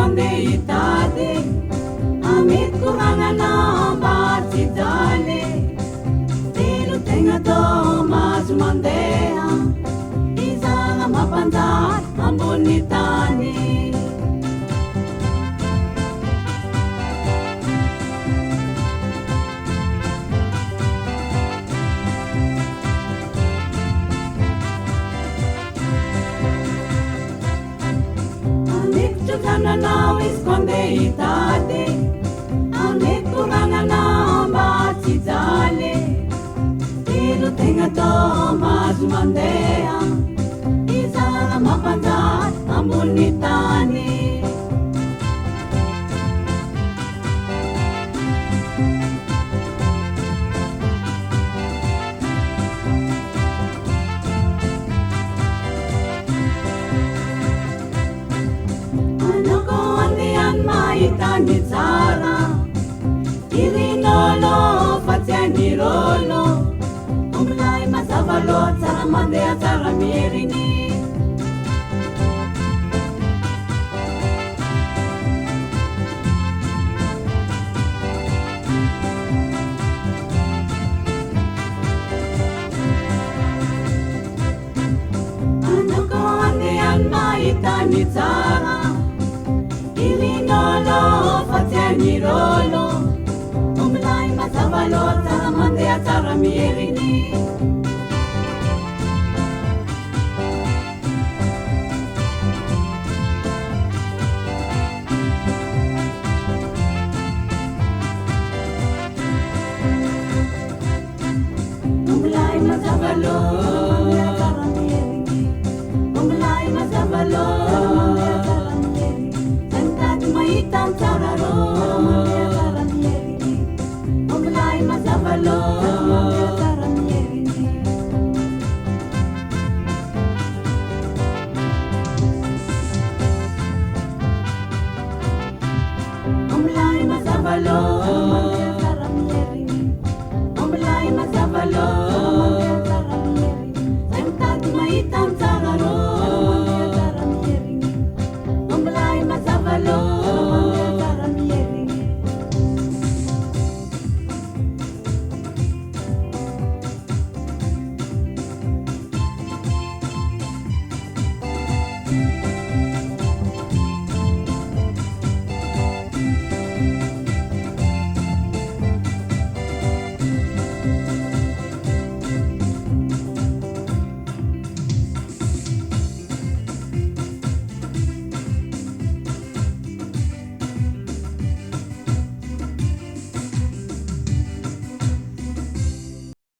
mandeha hitady amety koragnana mba tsy jaly telo tegna tao mahazo mandeha izagna mampanjary ambony tany Nanao izy mandeha hitady amety koragnana mba tsy jaly telo tegna tao mahazo mandeha izagna mampanjary ambony tany mahitany tsara irinolo fa tsy anirolo omilay mazava loa tsara mandeha tsara mieriny anako andehan mahitany tsara irinolo fa tsy anirolo omilay mazava loa tsara mandeha tsara mieriny omilay mazava loa tsara mieriny omilay mazava loa mahitany tsara ro omilay mazava loa